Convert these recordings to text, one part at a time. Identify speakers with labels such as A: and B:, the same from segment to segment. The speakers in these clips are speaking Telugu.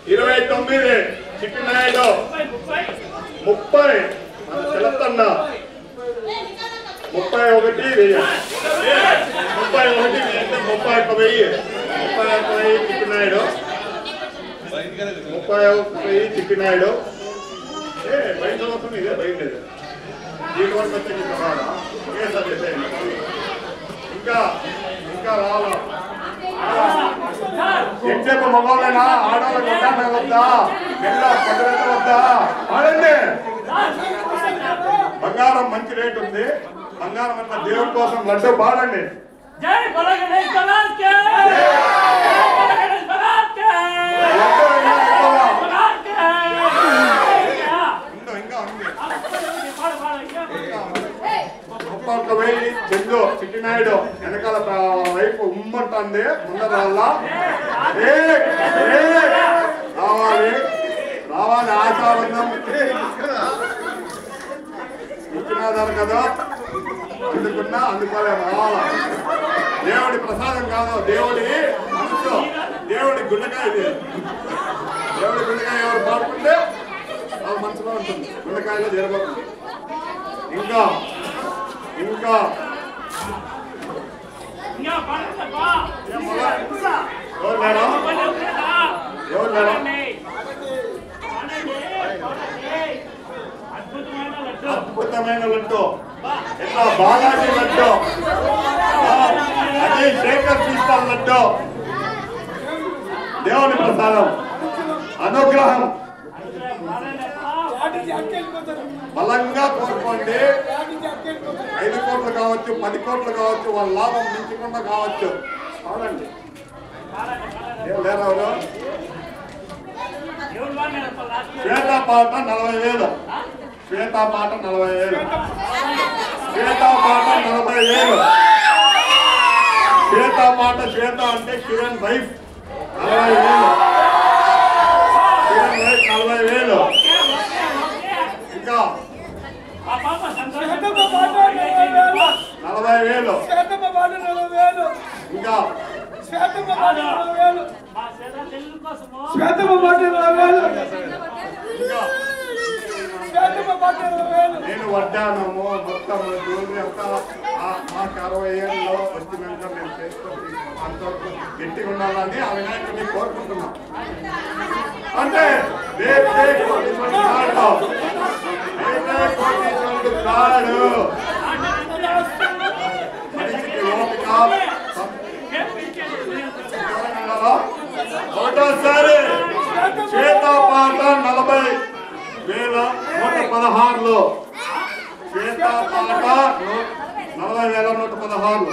A: 29 చిట్టినాయుడు 30 మన తెలత్తన్న 31 వెయ్యి 31 చిట్టినాయుడు 31 చిట్టినాయుడు బయట వస్తుంది ఇదే బయట లేదు దీనివరకు వచ్చే ఇంకా ఇంకా రావాలా ఎంతసేపు మగవాళ్ళైనా ఆడవాళ్ళకి వద్దా వద్దా మెల్ల పదవేత వద్దా ఆడండి బంగారం మంచి రేటు ఉంది బంగారం అన్న దేవుడి కోసం లడ్డు పాడండి చందు చిట్టినాయుడు వెనకాల వైపు ఉమ్మంటుంది ముందర రావాలి రావాలి ఆశాబంధం ఇచ్చినారు కదా అందుకున్నా అందుకోలే రావాలా దేవుడి ప్రసాదం కాదు దేవుడి మనసు దేవుడి గుండెకాయ ఇది దేవుడి గుండెకాయ ఎవరు పాడుకుంటే వాళ్ళ మనసులో ఉంటుంది గుండెకాయలో జరగబోతుంది ఇంకా ఇంకా అద్భుతమైన లడ్డు ఎట్లా బాలాజీ లడ్డు అజయ్ శేఖర్ తీస్తారు లడ్డు దేవుని ప్రసాదం అనుగ్రహం బలంగా కోరుకోండి 5 కోట్లు కావచ్చు 10 కోట్లు కావచ్చు వాళ్ళ లాభం మించకుండా కావచ్చు అవునండి లేరెవరు శ్వేతాపాట 40,000 శ్వేతాపాట 40,000 శ్వేతాపాట 40,000 శ్వేతాపాట శ్వేత అంటే కిరణ్ వైఫ్ 40,000 కిరణ్ వైఫ్ 40,000 ఇంకా 40,000 ఇంకా నేను వడ్డానము మొత్తం జ్యువెలరీ అంతా మాకు 60 ఏళ్ళలో వచ్చినాక నేను చేసుకొని అంతవరకు గట్టిగా ఉండాలని ఆ వినాయకుడిని కోరుకుంటున్నాం అంటే కాడు మనిషికి ఓపిక ఒకటోసారి శ్వేతాపాట 40,116 శ్వేతాపాట 40,116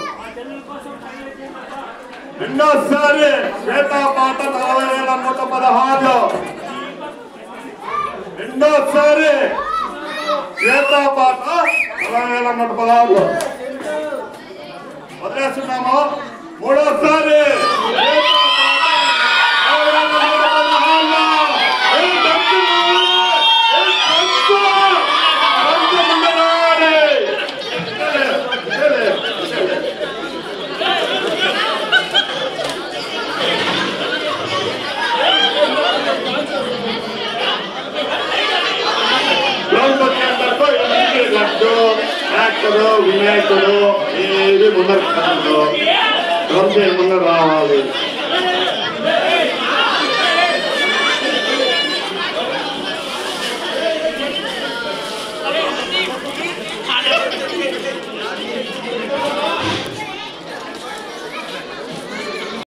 A: రెండోసారి శ్వేతాపాట 40,116 రెండోసారి శ్వేతాపాట 40,116 వదిలేస్తున్నాము మూడోసారి వినాయకుడు ఏది ముందర ముందర రావాలి